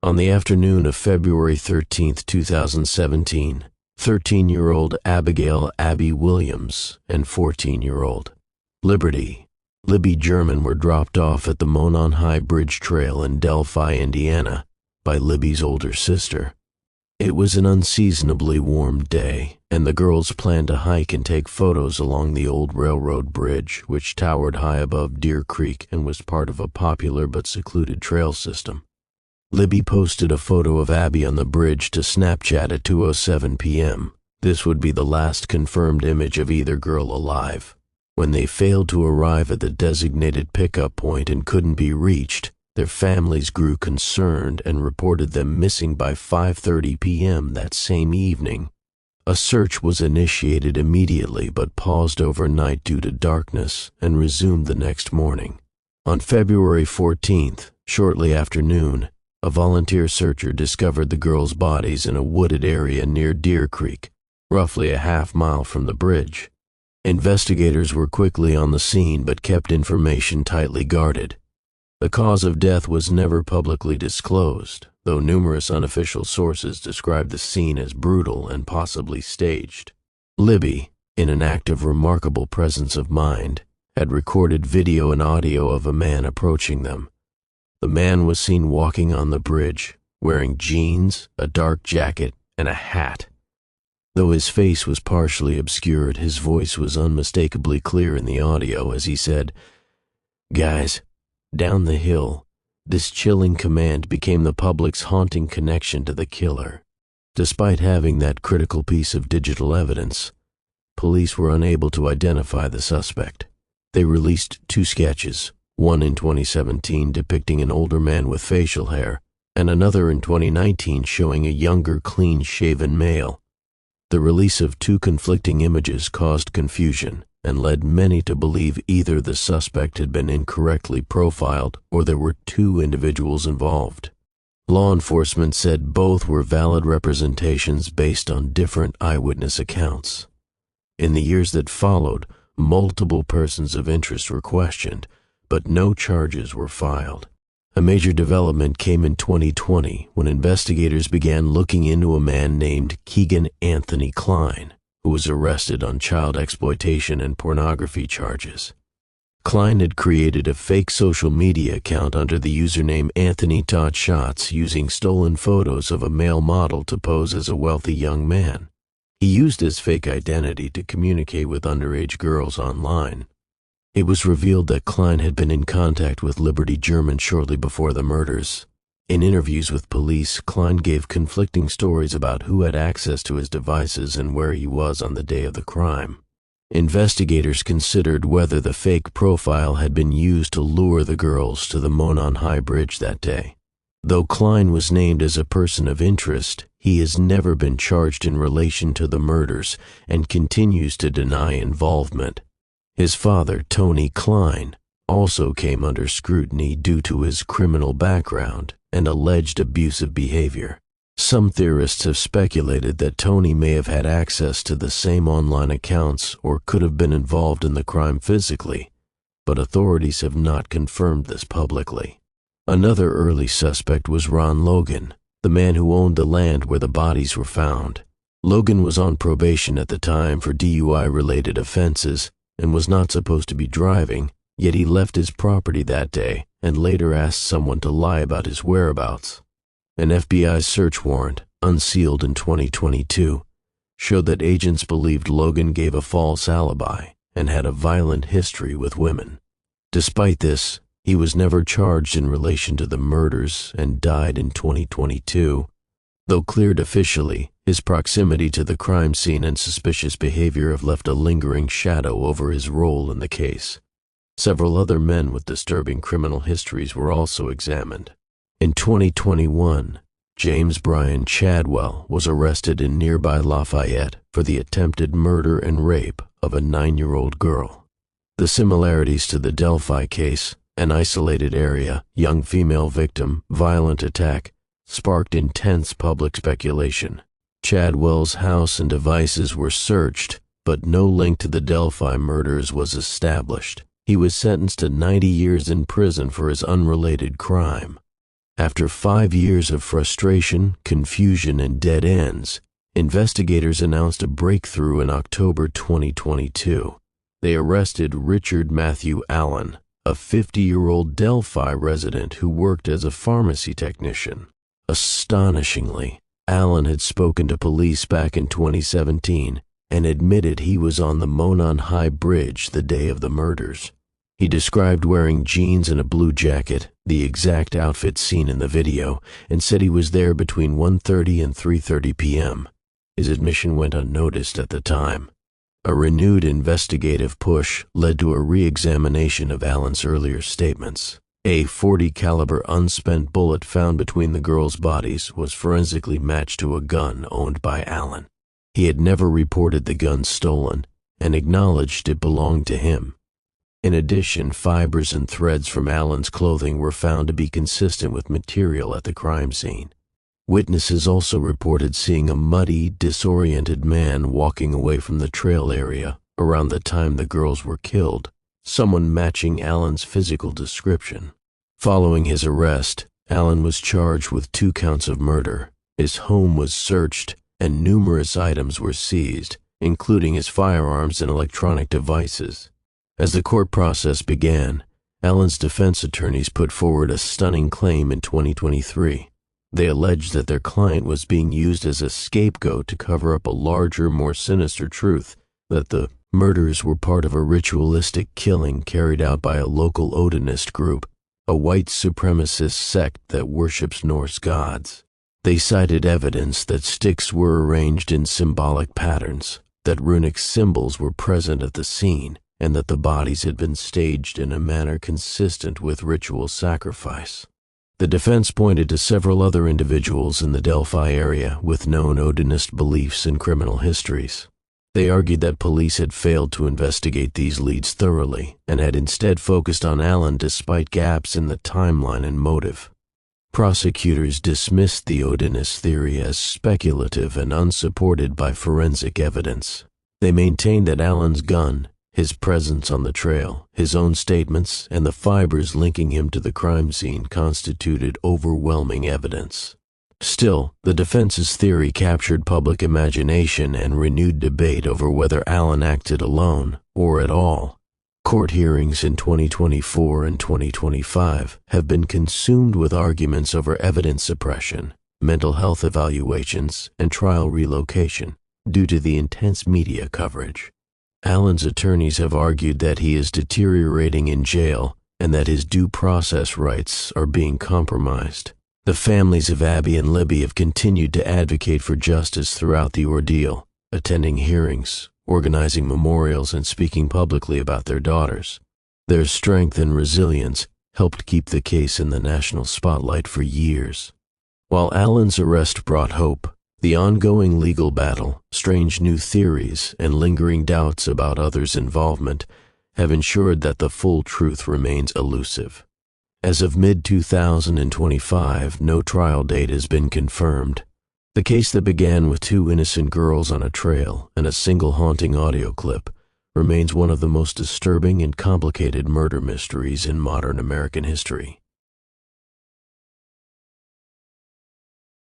On the afternoon of February 13, 2017, 13-year-old Abigail Abby Williams and 14-year-old Libby German were dropped off at the Monon High Bridge Trail in Delphi, Indiana, by Libby's older sister. It was an unseasonably warm day, and the girls planned to hike and take photos along the old railroad bridge, which towered high above Deer Creek and was part of a popular but secluded trail system. Libby posted a photo of Abby on the bridge to Snapchat at 2:07 p.m. This would be the last confirmed image of either girl alive. When they failed to arrive at the designated pickup point and couldn't be reached, their families grew concerned and reported them missing by 5:30 p.m. that same evening. A search was initiated immediately but paused overnight due to darkness and resumed the next morning. On February 14th, shortly after noon, a volunteer searcher discovered the girls' bodies in a wooded area near Deer Creek, roughly a half-mile from the bridge. Investigators were quickly on the scene but kept information tightly guarded. The cause of death was never publicly disclosed, though numerous unofficial sources described the scene as brutal and possibly staged. Libby, in an act of remarkable presence of mind, had recorded video and audio of a man approaching them. The man was seen walking on the bridge, wearing jeans, a dark jacket, and a hat. Though his face was partially obscured, his voice was unmistakably clear in the audio as he said, "Guys, down the hill." This chilling command became the public's haunting connection to the killer. Despite having that critical piece of digital evidence, police were unable to identify the suspect. They released 2 sketches, one in 2017 depicting an older man with facial hair, and another in 2019 showing a younger, clean-shaven male. The release of 2 conflicting images caused confusion and led many to believe either the suspect had been incorrectly profiled or there were 2 individuals involved. Law enforcement said both were valid representations based on different eyewitness accounts. In the years that followed, multiple persons of interest were questioned, but no charges were filed. A major development came in 2020 when investigators began looking into a man named Keegan Anthony Klein, who was arrested on child exploitation and pornography charges. Klein had created a fake social media account under the username Anthony Taught Shots, using stolen photos of a male model to pose as a wealthy young man. He used his fake identity to communicate with underage girls online. It was revealed that Klein had been in contact with Libby German shortly before the murders. In interviews with police, Klein gave conflicting stories about who had access to his devices and where he was on the day of the crime. Investigators considered whether the fake profile had been used to lure the girls to the Monon High Bridge that day. Though Klein was named as a person of interest, he has never been charged in relation to the murders and continues to deny involvement. His father, Tony Klein, also came under scrutiny due to his criminal background and alleged abusive behavior. Some theorists have speculated that Tony may have had access to the same online accounts or could have been involved in the crime physically, but authorities have not confirmed this publicly. Another early suspect was Ron Logan, the man who owned the land where the bodies were found. Logan was on probation at the time for DUI-related offenses and was not supposed to be driving, yet he left his property that day and later asked someone to lie about his whereabouts. An FBI search warrant, unsealed in 2022, showed that agents believed Logan gave a false alibi and had a violent history with women. Despite this, he was never charged in relation to the murders and died in 2022. Though cleared officially, his proximity to the crime scene and suspicious behavior have left a lingering shadow over his role in the case. Several other men with disturbing criminal histories were also examined. In 2021, James Brian Chadwell was arrested in nearby Lafayette for the attempted murder and rape of a 9-year-old girl. The similarities to the Delphi case, an isolated area, young female victim, violent attack, sparked intense public speculation. Chadwell's house and devices were searched, but no link to the Delphi murders was established. He was sentenced to 90 years in prison for his unrelated crime. After 5 years of frustration, confusion, and dead ends, investigators announced a breakthrough in October 2022. They arrested Richard Matthew Allen, a 50-year-old Delphi resident who worked as a pharmacy technician. Astonishingly, Allen had spoken to police back in 2017 and admitted he was on the Monon High Bridge the day of the murders. He described wearing jeans and a blue jacket, the exact outfit seen in the video, and said he was there between 1:30 and 3:30 p.m. His admission went unnoticed at the time. A renewed investigative push led to a re-examination of Allen's earlier statements. A .40 caliber unspent bullet found between the girls' bodies was forensically matched to a gun owned by Allen. He had never reported the gun stolen and acknowledged it belonged to him. In addition, fibers and threads from Allen's clothing were found to be consistent with material at the crime scene. Witnesses also reported seeing a muddy, disoriented man walking away from the trail area around the time the girls were killed, someone matching Allen's physical description. Following his arrest, Allen was charged with 2 counts of murder. His home was searched and numerous items were seized, including his firearms and electronic devices. As the court process began, Allen's defense attorneys put forward a stunning claim in 2023. They alleged that their client was being used as a scapegoat to cover up a larger, more sinister truth, that the murders were part of a ritualistic killing carried out by a local Odinist group, a white supremacist sect that worships Norse gods. They cited evidence that sticks were arranged in symbolic patterns, that runic symbols were present at the scene, and that the bodies had been staged in a manner consistent with ritual sacrifice. The defense pointed to several other individuals in the Delphi area with known Odinist beliefs and criminal histories. They argued that police had failed to investigate these leads thoroughly and had instead focused on Allen despite gaps in the timeline and motive. Prosecutors dismissed the Odinist theory as speculative and unsupported by forensic evidence. They maintained that Allen's gun, his presence on the trail, his own statements, and the fibers linking him to the crime scene constituted overwhelming evidence. Still, the defense's theory captured public imagination and renewed debate over whether Allen acted alone or at all. Court hearings in 2024 and 2025 have been consumed with arguments over evidence suppression, mental health evaluations, and trial relocation due to the intense media coverage. Allen's attorneys have argued that he is deteriorating in jail and that his due process rights are being compromised. The families of Abby and Libby have continued to advocate for justice throughout the ordeal, attending hearings, organizing memorials, and speaking publicly about their daughters. Their strength and resilience helped keep the case in the national spotlight for years. While Allen's arrest brought hope, the ongoing legal battle, strange new theories, and lingering doubts about others' involvement have ensured that the full truth remains elusive. As of mid-2025, no trial date has been confirmed. The case that began with 2 innocent girls on a trail and a single haunting audio clip remains one of the most disturbing and complicated murder mysteries in modern American history.